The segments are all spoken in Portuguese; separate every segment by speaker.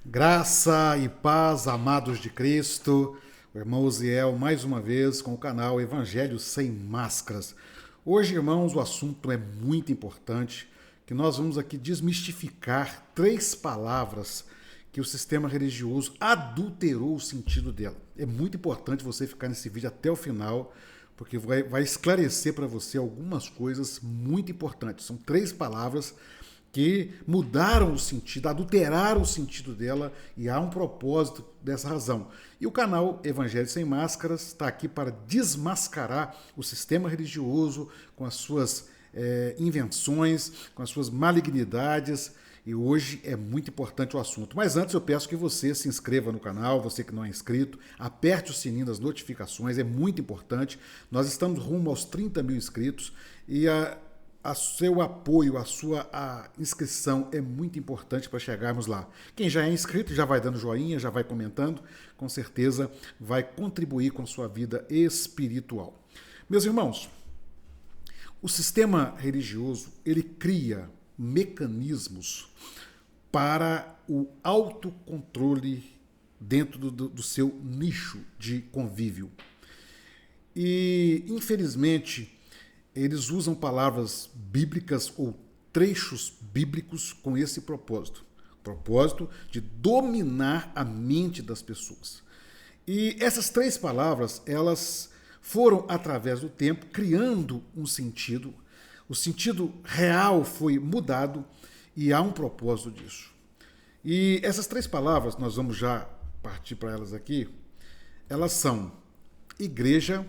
Speaker 1: Graça e paz, amados de Cristo. O irmão Uziel, mais uma vez, com o canal Evangelho Sem Máscaras. Hoje, irmãos, o assunto é muito importante, que nós vamos aqui desmistificar 3 palavras que o sistema religioso adulterou o sentido dela. É muito importante você ficar nesse vídeo até o final, porque vai esclarecer para você algumas coisas muito importantes. São 3 palavras que mudaram o sentido, adulteraram o sentido dela, e há um propósito dessa razão. E o canal Evangelho Sem Máscaras está aqui para desmascarar o sistema religioso com as suas invenções, com as suas malignidades, e hoje é muito importante o assunto. Mas antes eu peço que você se inscreva no canal, você que não é inscrito, aperte o sininho das notificações, é muito importante. Nós estamos rumo aos 30 mil inscritos e seu apoio, a sua inscrição é muito importante para chegarmos lá. Quem já é inscrito já vai dando joinha, já vai comentando, com certeza vai contribuir com a sua vida espiritual. Meus irmãos, o sistema religioso, ele cria mecanismos para o autocontrole dentro do seu nicho de convívio. E, infelizmente, eles usam palavras bíblicas ou trechos bíblicos com esse propósito. Propósito de dominar a mente das pessoas. E essas 3 palavras, elas foram, através do tempo, criando um sentido. O sentido real foi mudado e há um propósito disso. E essas 3 palavras, nós vamos já partir para elas aqui, elas são igreja,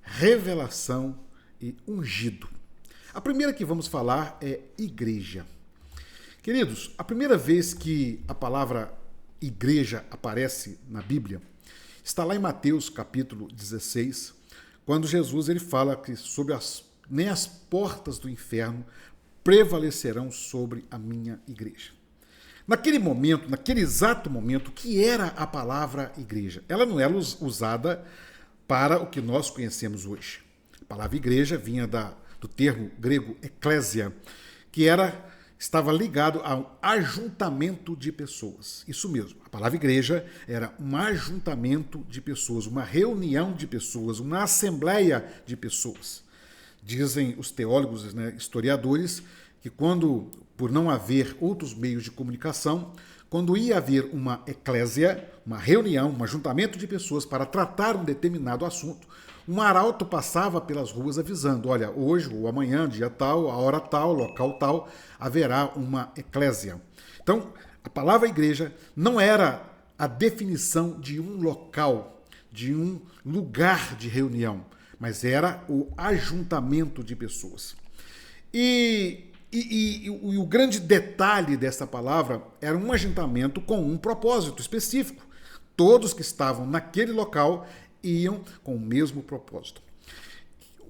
Speaker 1: revelação e ungido. A primeira que vamos falar é igreja. Queridos, a primeira vez que a palavra igreja aparece na Bíblia está lá em Mateus capítulo 16, quando Jesus ele fala que nem as portas do inferno prevalecerão sobre a minha igreja. Naquele momento, naquele exato momento, o que era a palavra igreja? Ela não era usada para o que nós conhecemos hoje. A palavra igreja vinha do termo grego eklésia, que estava ligado a um ajuntamento de pessoas. Isso mesmo, a palavra igreja era um ajuntamento de pessoas, uma reunião de pessoas, uma assembleia de pessoas. Dizem os teólogos, historiadores, que por não haver outros meios de comunicação, quando ia haver uma eclésia, uma reunião, um ajuntamento de pessoas para tratar um determinado assunto, um arauto passava pelas ruas avisando, olha, hoje ou amanhã, dia tal, a hora tal, local tal, haverá uma eclésia. Então, a palavra igreja não era a definição de um local, de um lugar de reunião, mas era o ajuntamento de pessoas. E o grande detalhe dessa palavra era um ajuntamento com um propósito específico. Todos que estavam naquele local iam com o mesmo propósito.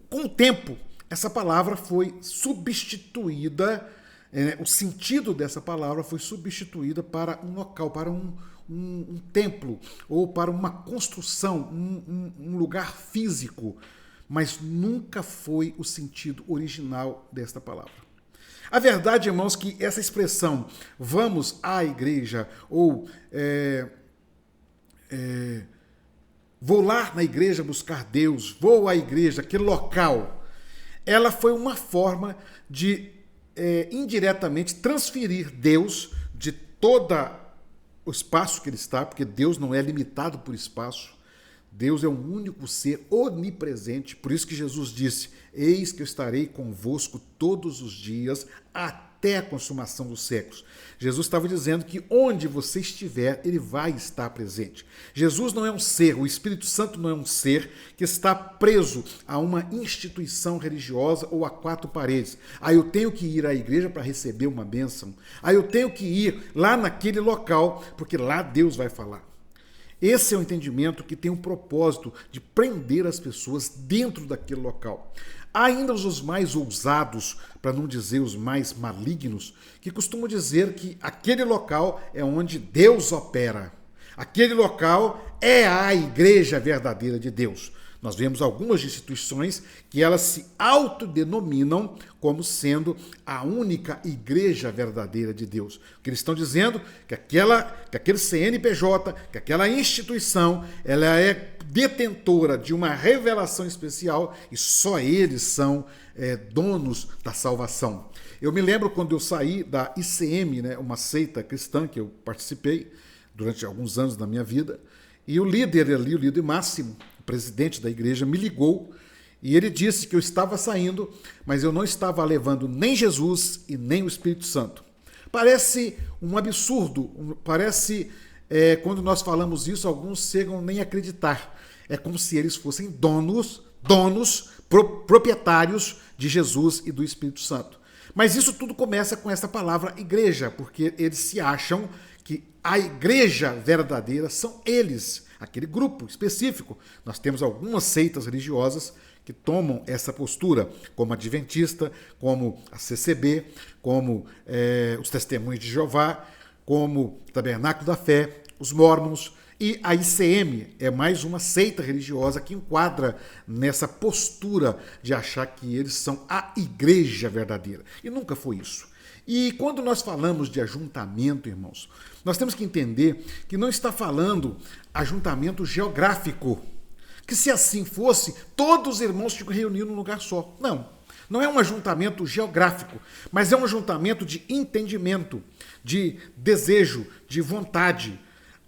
Speaker 1: Com o tempo, essa palavra foi substituída, o sentido dessa palavra foi substituída para um local, para um templo, ou para uma construção, um lugar físico, mas nunca foi o sentido original desta palavra. A verdade, irmãos, que essa expressão vamos à igreja ou vou lá na igreja buscar Deus, vou à igreja, aquele local, ela foi uma forma de indiretamente transferir Deus de todo o espaço que ele está, porque Deus não é limitado por espaço. Deus é um único ser onipresente, por isso que Jesus disse, eis que eu estarei convosco todos os dias até a consumação dos séculos. Jesus estava dizendo que onde você estiver, ele vai estar presente. Jesus não é um ser, o Espírito Santo não é um ser que está preso a uma instituição religiosa ou a 4 paredes. Eu tenho que ir à igreja para receber uma bênção. Eu tenho que ir lá naquele local, porque lá Deus vai falar. Esse é o entendimento que tem o propósito de prender as pessoas dentro daquele local. Há ainda os mais ousados, para não dizer os mais malignos, que costumam dizer que aquele local é onde Deus opera. Aquele local é a igreja verdadeira de Deus. Nós vemos algumas instituições que elas se autodenominam como sendo a única igreja verdadeira de Deus. O que eles estão dizendo que aquele CNPJ, que aquela instituição, ela é detentora de uma revelação especial e só eles são donos da salvação. Eu me lembro quando eu saí da ICM, né, uma seita cristã que eu participei durante alguns anos da minha vida, e o líder ali, o líder máximo, o presidente da igreja, me ligou e ele disse que eu estava saindo, mas eu não estava levando nem Jesus e nem o Espírito Santo. Parece um absurdo, parece, quando nós falamos isso, alguns chegam nem a acreditar. É como se eles fossem donos, proprietários de Jesus e do Espírito Santo. Mas isso tudo começa com essa palavra igreja, porque eles se acham que a igreja verdadeira são eles, aquele grupo específico. Nós temos algumas seitas religiosas que tomam essa postura, como a Adventista, como a CCB, como os Testemunhos de Jeová, como o Tabernáculo da Fé, os Mórmons, e a ICM é mais uma seita religiosa que enquadra nessa postura de achar que eles são a igreja verdadeira. E nunca foi isso. E quando nós falamos de ajuntamento, irmãos, nós temos que entender que não está falando ajuntamento geográfico. Que se assim fosse, todos os irmãos ficam reunidos num lugar só. Não, não é um ajuntamento geográfico, mas é um ajuntamento de entendimento, de desejo, de vontade.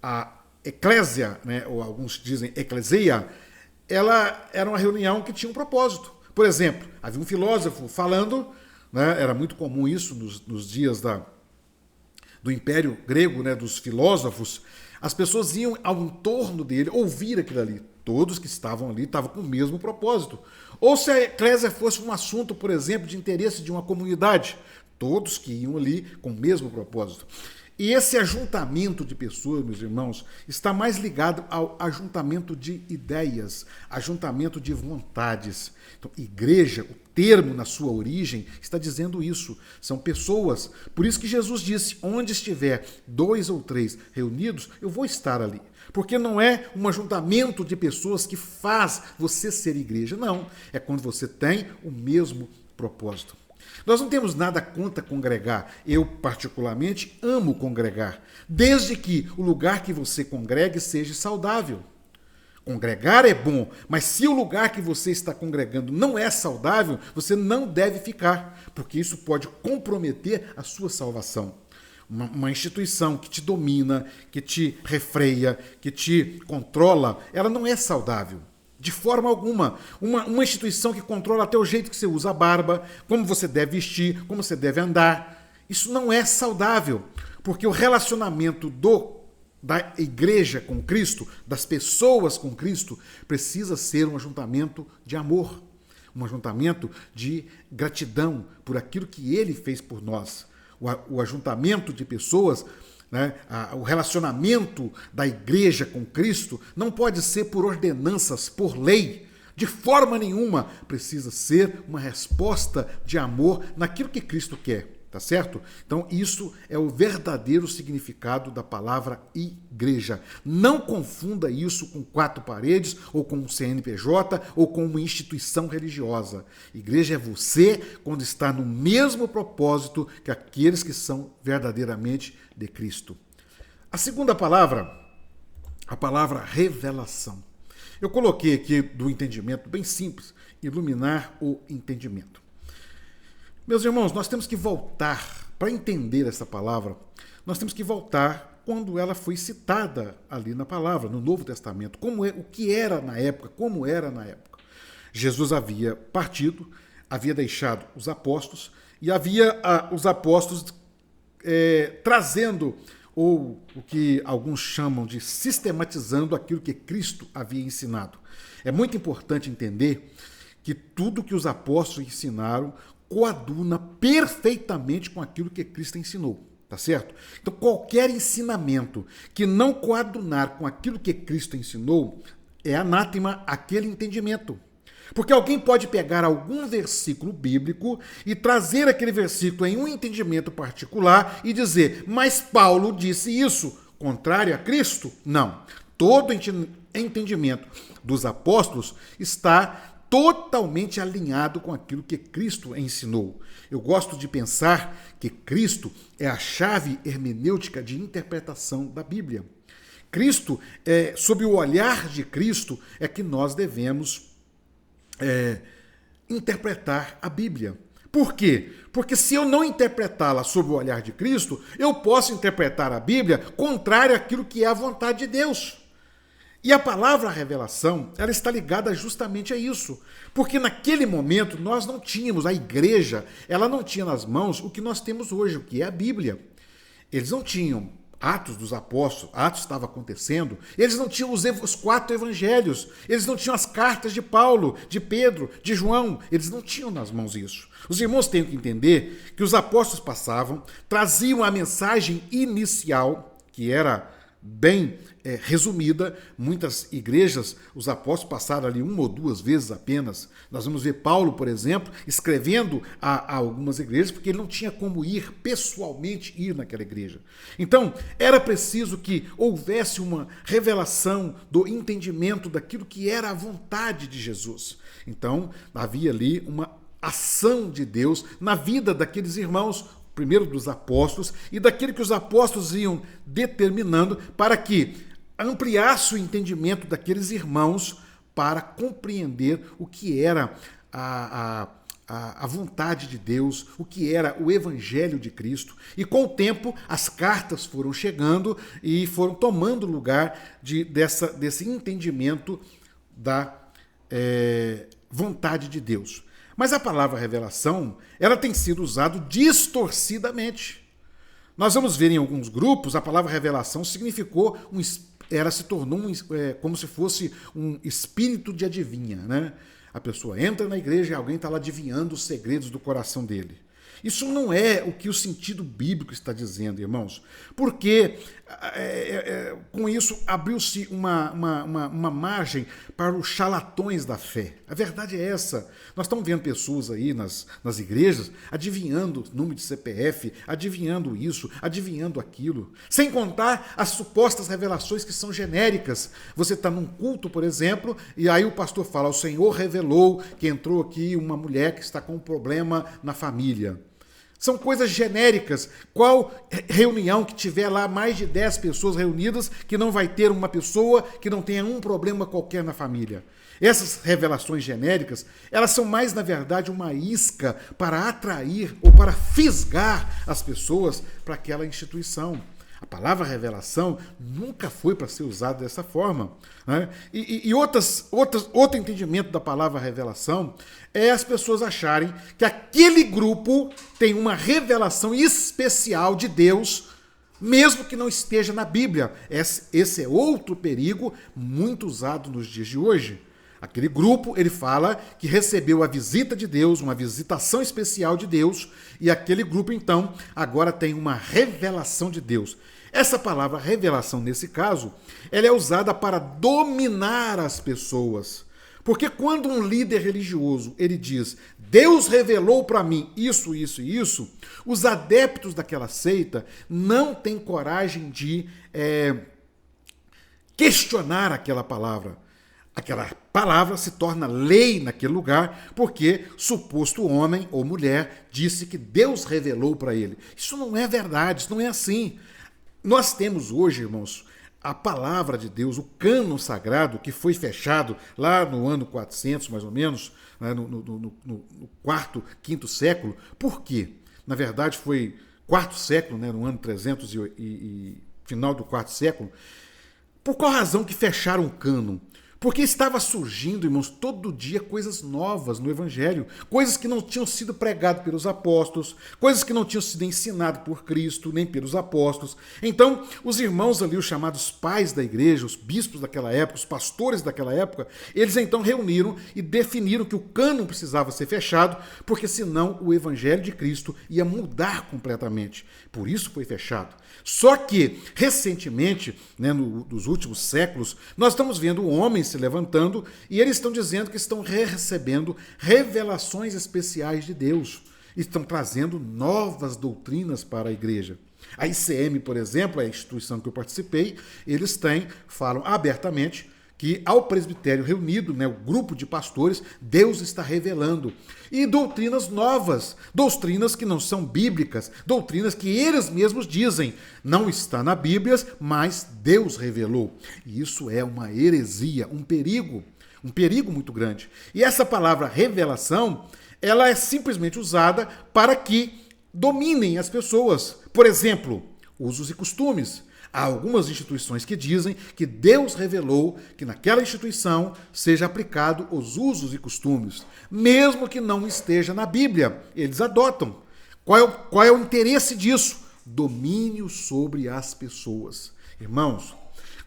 Speaker 1: A eclésia, né, ou alguns dizem eclesia, ela era uma reunião que tinha um propósito. Por exemplo, havia um filósofo falando, né, era muito comum isso nos dias do Império Grego, né, dos filósofos, as pessoas iam ao entorno dele ouvir aquilo ali. Todos que estavam ali estavam com o mesmo propósito. Ou se a eclésia fosse um assunto, por exemplo, de interesse de uma comunidade, todos que iam ali com o mesmo propósito. E esse ajuntamento de pessoas, meus irmãos, está mais ligado ao ajuntamento de ideias, ajuntamento de vontades. Então, igreja, o termo na sua origem, está dizendo isso. São pessoas. Por isso que Jesus disse, onde estiver 2 ou 3 reunidos, eu vou estar ali. Porque não é um ajuntamento de pessoas que faz você ser igreja. Não, é quando você tem o mesmo propósito. Nós não temos nada contra congregar. Eu, particularmente, amo congregar, desde que o lugar que você congregue seja saudável. Congregar é bom, mas se o lugar que você está congregando não é saudável, você não deve ficar, porque isso pode comprometer a sua salvação. Uma instituição que te domina, que te refreia, que te controla, ela não é saudável. De forma alguma. Uma instituição que controla até o jeito que você usa a barba, como você deve vestir, como você deve andar. Isso não é saudável, porque o relacionamento da igreja com Cristo, das pessoas com Cristo, precisa ser um ajuntamento de amor, um ajuntamento de gratidão por aquilo que Ele fez por nós. O ajuntamento de pessoas, né, o relacionamento da igreja com Cristo não pode ser por ordenanças, por lei. De forma nenhuma precisa ser uma resposta de amor naquilo que Cristo quer. Tá certo? Então, isso é o verdadeiro significado da palavra igreja. Não confunda isso com 4 paredes, ou com um CNPJ, ou com uma instituição religiosa. Igreja é você quando está no mesmo propósito que aqueles que são verdadeiramente de Cristo. A segunda palavra, a palavra revelação. Eu coloquei aqui do entendimento bem simples, iluminar o entendimento. Meus irmãos, nós temos que voltar, para entender essa palavra, nós temos que voltar quando ela foi citada ali na palavra, no Novo Testamento, o que era na época, como era na época. Jesus havia partido, havia deixado os apóstolos, e havia os apóstolos trazendo, ou o que alguns chamam de sistematizando aquilo que Cristo havia ensinado. É muito importante entender que tudo que os apóstolos ensinaram coaduna perfeitamente com aquilo que Cristo ensinou, tá certo? Então, qualquer ensinamento que não coadunar com aquilo que Cristo ensinou é anátema aquele entendimento. Porque alguém pode pegar algum versículo bíblico e trazer aquele versículo em um entendimento particular e dizer, mas Paulo disse isso, contrário a Cristo? Não. todo entendimento dos apóstolos está totalmente alinhado com aquilo que Cristo ensinou. Eu gosto de pensar que Cristo é a chave hermenêutica de interpretação da Bíblia. Cristo, sob o olhar de Cristo, é que nós devemos interpretar a Bíblia. Por quê? Porque se eu não interpretá-la sob o olhar de Cristo, eu posso interpretar a Bíblia contrário àquilo que é a vontade de Deus. E a palavra revelação, ela está ligada justamente a isso. Porque naquele momento nós não tínhamos, a igreja, ela não tinha nas mãos o que nós temos hoje, o que é a Bíblia. Eles não tinham Atos dos Apóstolos, Atos estava acontecendo, eles não tinham os 4 evangelhos, eles não tinham as cartas de Paulo, de Pedro, de João, eles não tinham nas mãos isso. Os irmãos têm que entender que os apóstolos passavam, traziam a mensagem inicial, que era bem resumida. Muitas igrejas, os apóstolos passaram ali 1 ou 2 vezes apenas. Nós vamos ver Paulo, por exemplo, escrevendo a algumas igrejas, porque ele não tinha como ir pessoalmente naquela igreja. Então, era preciso que houvesse uma revelação do entendimento daquilo que era a vontade de Jesus. Então, havia ali uma ação de Deus na vida daqueles irmãos, primeiro dos apóstolos, e daquilo que os apóstolos iam determinando para que ampliasse o entendimento daqueles irmãos para compreender o que era a vontade de Deus, o que era o Evangelho de Cristo. E com o tempo, as cartas foram chegando e foram tomando lugar desse entendimento da vontade de Deus. Mas a palavra revelação, ela tem sido usada distorcidamente. Nós vamos ver em alguns grupos, a palavra revelação significou se tornou como se fosse um espírito de adivinha, né? A pessoa entra na igreja e alguém está lá adivinhando os segredos do coração dele. Isso não é o que o sentido bíblico está dizendo, irmãos, porque com isso abriu-se uma margem para os charlatões da fé. A verdade é essa. Nós estamos vendo pessoas aí nas igrejas adivinhando o número de CPF, adivinhando isso, adivinhando aquilo, sem contar as supostas revelações que são genéricas. Você está num culto, por exemplo, e aí o pastor fala: o Senhor revelou que entrou aqui uma mulher que está com um problema na família. São coisas genéricas. Qual reunião que tiver lá mais de 10 pessoas reunidas que não vai ter uma pessoa que não tenha um problema qualquer na família? Essas revelações genéricas, elas são mais, na verdade, uma isca para atrair ou para fisgar as pessoas para aquela instituição. A palavra revelação nunca foi para ser usada dessa forma, né? Outro entendimento da palavra revelação é as pessoas acharem que aquele grupo tem uma revelação especial de Deus, mesmo que não esteja na Bíblia. Esse é outro perigo muito usado nos dias de hoje. Aquele grupo, ele fala que recebeu a visita de Deus, uma visitação especial de Deus, e aquele grupo, então, agora tem uma revelação de Deus. Essa palavra revelação, nesse caso, ela é usada para dominar as pessoas. Porque quando um líder religioso, ele diz: Deus revelou para mim isso, isso e isso, os adeptos daquela seita não têm coragem de questionar aquela palavra. Aquela palavra se torna lei naquele lugar porque suposto homem ou mulher disse que Deus revelou para ele. Isso não é verdade, isso não é assim. Nós temos hoje, irmãos, a palavra de Deus, o cânon sagrado que foi fechado lá no ano 400, mais ou menos, né, no quarto, quinto século. Por quê? Na verdade foi quarto século, né, no ano 300 e final do quarto século. Por qual razão que fecharam o cânon? Porque estava surgindo, irmãos, todo dia coisas novas no Evangelho, coisas que não tinham sido pregadas pelos apóstolos, coisas que não tinham sido ensinadas por Cristo, nem pelos apóstolos. Então, os irmãos ali, os chamados pais da igreja, os bispos daquela época, os pastores daquela época, eles então reuniram e definiram que o cânon precisava ser fechado, porque senão o Evangelho de Cristo ia mudar completamente. Por isso foi fechado. Só que, recentemente, né, nos últimos séculos, nós estamos vendo homens se levantando e eles estão dizendo que estão recebendo revelações especiais de Deus. Estão trazendo novas doutrinas para a igreja. A ICM, por exemplo, a instituição que eu participei, falam abertamente que ao presbitério reunido, né, o grupo de pastores, Deus está revelando. E doutrinas novas, doutrinas que não são bíblicas, doutrinas que eles mesmos dizem, não está na Bíblia, mas Deus revelou. E isso é uma heresia, um perigo muito grande. E essa palavra revelação, ela é simplesmente usada para que dominem as pessoas. Por exemplo, usos e costumes. Há algumas instituições que dizem que Deus revelou que naquela instituição seja aplicado os usos e costumes, mesmo que não esteja na Bíblia. Eles adotam. Qual é o interesse disso? Domínio sobre as pessoas. Irmãos,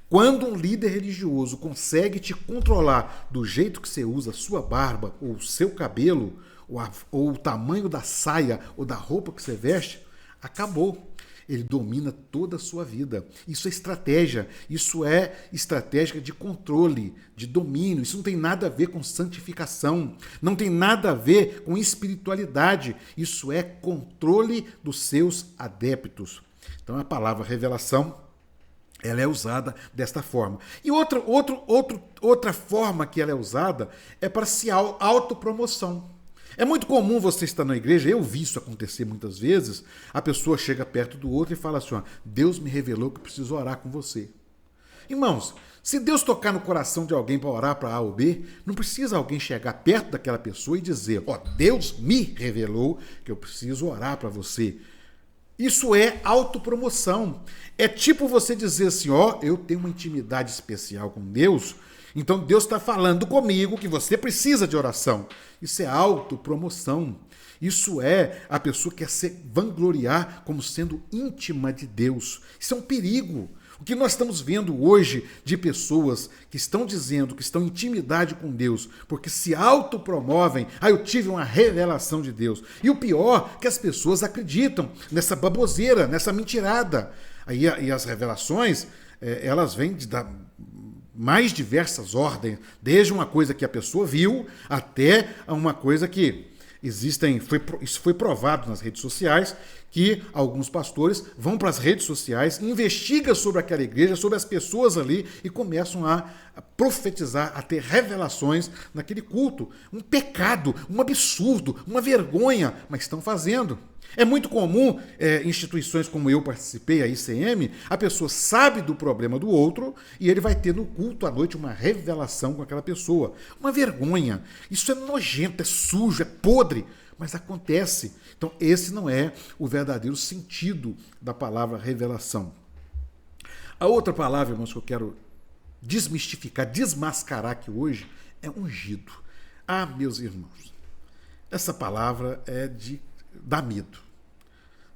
Speaker 1: quando um líder religioso consegue te controlar do jeito que você usa a sua barba, ou o seu cabelo, ou o tamanho da saia ou da roupa que você veste, acabou. Ele domina toda a sua vida. Isso é estratégia. Isso é estratégia de controle, de domínio. Isso não tem nada a ver com santificação. Não tem nada a ver com espiritualidade. Isso é controle dos seus adeptos. Então a palavra revelação, ela é usada desta forma. E outra forma que ela é usada é para se autopromoção. É muito comum você estar na igreja, eu vi isso acontecer muitas vezes, a pessoa chega perto do outro e fala assim, ó, Deus me revelou que eu preciso orar com você. Irmãos, se Deus tocar no coração de alguém para orar para A ou B, não precisa alguém chegar perto daquela pessoa e dizer, ó, Deus me revelou que eu preciso orar para você. Isso é autopromoção. É tipo você dizer assim, ó, eu tenho uma intimidade especial com Deus, então Deus está falando comigo que você precisa de oração. Isso é autopromoção. Isso é a pessoa que quer se vangloriar como sendo íntima de Deus. Isso é um perigo. O que nós estamos vendo hoje de pessoas que estão dizendo que estão em intimidade com Deus, porque se autopromovem, eu tive uma revelação de Deus. E o pior, que as pessoas acreditam nessa baboseira, nessa mentirada. E as revelações, elas vêm da mais diversas ordens, desde uma coisa que a pessoa viu até uma coisa que isso foi provado nas redes sociais, que alguns pastores vão para as redes sociais, investigam sobre aquela igreja, sobre as pessoas ali e começam a profetizar, a ter revelações naquele culto. Um pecado, um absurdo, uma vergonha, mas estão fazendo. É muito comum, instituições como eu participei, a ICM, a pessoa sabe do problema do outro e ele vai ter no culto à noite uma revelação com aquela pessoa. Uma vergonha. Isso é nojento, é sujo, é podre, mas acontece. Então esse não é o verdadeiro sentido da palavra revelação. A outra palavra, irmãos, que eu quero desmistificar, desmascarar aqui hoje, é ungido. Ah, meus irmãos, essa palavra dá medo.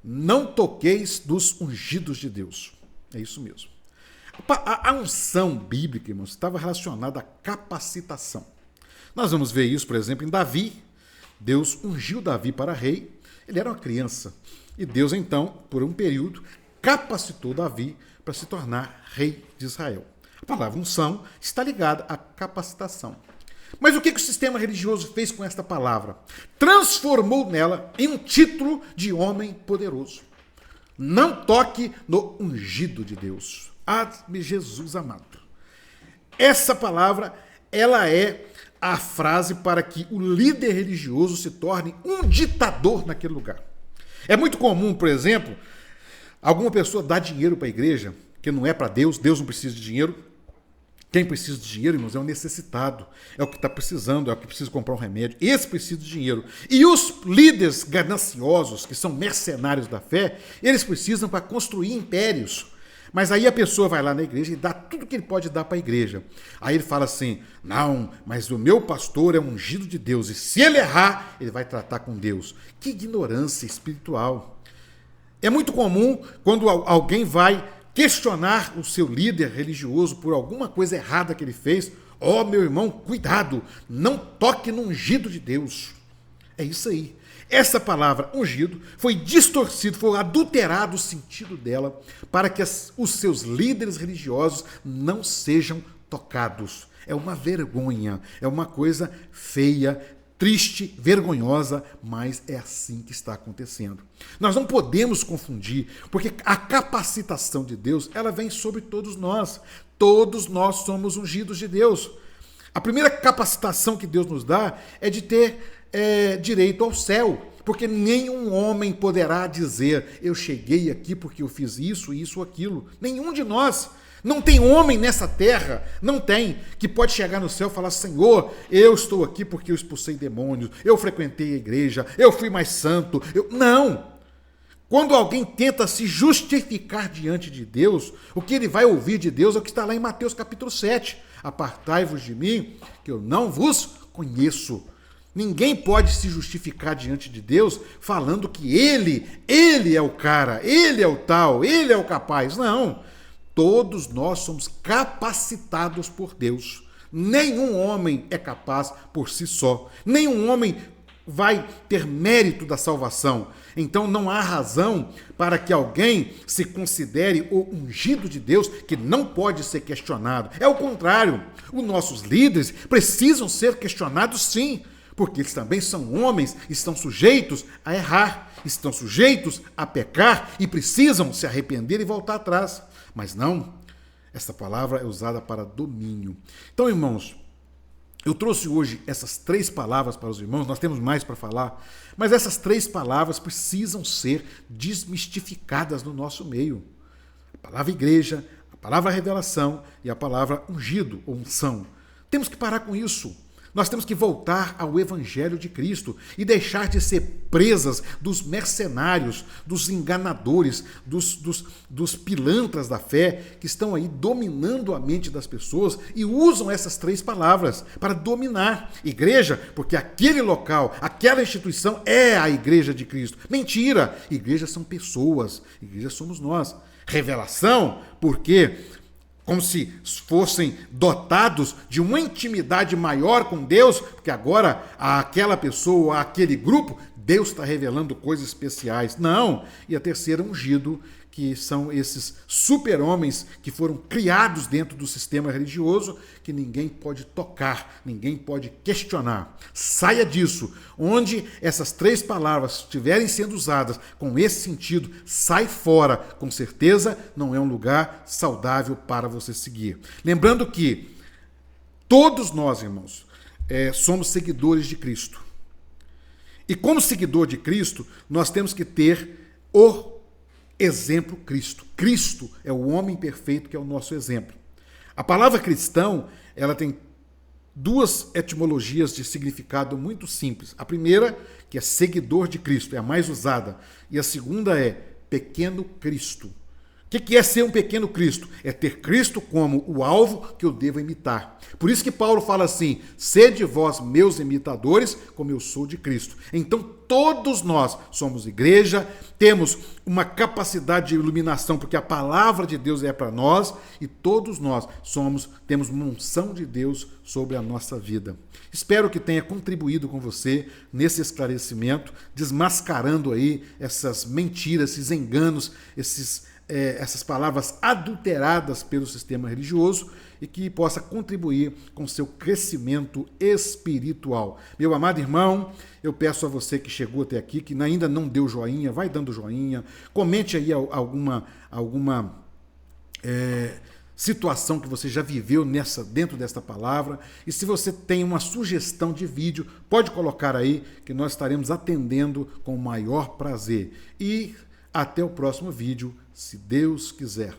Speaker 1: Não toqueis dos ungidos de Deus. É isso mesmo. A unção bíblica, irmãos, estava relacionada à capacitação. Nós vamos ver isso, por exemplo, em Davi. Deus ungiu Davi para rei. Ele era uma criança. E Deus, então, por um período, capacitou Davi para se tornar rei de Israel. A palavra unção está ligada à capacitação. Mas o que o sistema religioso fez com esta palavra? Transformou nela em um título de homem poderoso. Não toque no ungido de Deus. Ah, Jesus amado. Essa palavra, ela é a frase para que o líder religioso se torne um ditador naquele lugar. É muito comum, por exemplo, alguma pessoa dar dinheiro para a igreja, que não é para Deus, Deus não precisa de dinheiro. Quem precisa de dinheiro, irmãos, é o necessitado, é o que está precisando, é o que precisa comprar um remédio. Esse precisa de dinheiro. E os líderes gananciosos, que são mercenários da fé, eles precisam para construir impérios. Mas aí a pessoa vai lá na igreja e dá tudo que ele pode dar para a igreja. Aí ele fala assim, não, mas o meu pastor é ungido de Deus, e se ele errar, ele vai tratar com Deus. Que ignorância espiritual. É muito comum quando alguém vai questionar o seu líder religioso por alguma coisa errada que ele fez. Ó, meu irmão, cuidado, não toque no ungido de Deus. É isso aí. Essa palavra ungido foi distorcido, foi adulterado o sentido dela para que os seus líderes religiosos não sejam tocados. É uma vergonha, é uma coisa feia, triste, vergonhosa, mas é assim que está acontecendo. Nós não podemos confundir, porque a capacitação de Deus, ela vem sobre todos nós. Todos nós somos ungidos de Deus. A primeira capacitação que Deus nos dá é de ter direito ao céu, porque nenhum homem poderá dizer, eu cheguei aqui porque eu fiz isso, isso, aquilo. Nenhum de nós. Não tem homem nessa terra, não tem, que pode chegar no céu e falar, Senhor, eu estou aqui porque eu expulsei demônios, eu frequentei a igreja, eu fui mais santo. Não! Quando alguém tenta se justificar diante de Deus, o que ele vai ouvir de Deus é o que está lá em Mateus capítulo 7. Apartai-vos de mim, que eu não vos conheço. Ninguém pode se justificar diante de Deus falando que ele é o cara, ele é o tal, ele é o capaz. Não! Todos nós somos capacitados por Deus. Nenhum homem é capaz por si só. Nenhum homem vai ter mérito da salvação. Então não há razão para que alguém se considere o ungido de Deus, que não pode ser questionado. É o contrário. Os nossos líderes precisam ser questionados, sim, porque eles também são homens, estão sujeitos a errar, estão sujeitos a pecar e precisam se arrepender e voltar atrás. Mas não, essa palavra é usada para domínio. Então, irmãos, eu trouxe hoje essas 3 palavras para os irmãos, nós temos mais para falar, mas essas 3 palavras precisam ser desmistificadas no nosso meio. A palavra igreja, a palavra revelação e a palavra ungido ou unção. Temos que parar com isso. Nós temos que voltar ao Evangelho de Cristo e deixar de ser presas dos mercenários, dos enganadores, dos pilantras da fé que estão aí dominando a mente das pessoas e usam essas 3 palavras para dominar. Igreja, porque aquele local, aquela instituição é a igreja de Cristo. Mentira! Igrejas são pessoas, igreja somos nós. Revelação, porque como se fossem dotados de uma intimidade maior com Deus, porque agora aquela pessoa, aquele grupo, Deus está revelando coisas especiais. Não! E a terceira, ungido, que são esses super-homens que foram criados dentro do sistema religioso, que ninguém pode tocar, ninguém pode questionar. Saia disso. Onde essas 3 palavras estiverem sendo usadas com esse sentido, sai fora. Com certeza não é um lugar saudável para você seguir. Lembrando que todos nós, irmãos, somos seguidores de Cristo. E como seguidor de Cristo, nós temos que ter o exemplo Cristo. Cristo é o homem perfeito que é o nosso exemplo. A palavra cristão, ela tem 2 etimologias de significado muito simples. A primeira, que é seguidor de Cristo, é a mais usada. E a segunda é pequeno Cristo. O que é ser um pequeno Cristo? É ter Cristo como o alvo que eu devo imitar. Por isso que Paulo fala assim, sede vós meus imitadores, como eu sou de Cristo. Então todos nós somos igreja, temos uma capacidade de iluminação, porque a palavra de Deus é para nós, e todos nós temos uma unção de Deus sobre a nossa vida. Espero que tenha contribuído com você nesse esclarecimento, desmascarando aí essas mentiras, esses enganos, essas palavras adulteradas pelo sistema religioso e que possa contribuir com o seu crescimento espiritual. Meu amado irmão, eu peço a você que chegou até aqui, que ainda não deu joinha, vai dando joinha, comente aí alguma situação que você já viveu dentro desta palavra, e se você tem uma sugestão de vídeo, pode colocar aí que nós estaremos atendendo com o maior prazer. E até o próximo vídeo, se Deus quiser.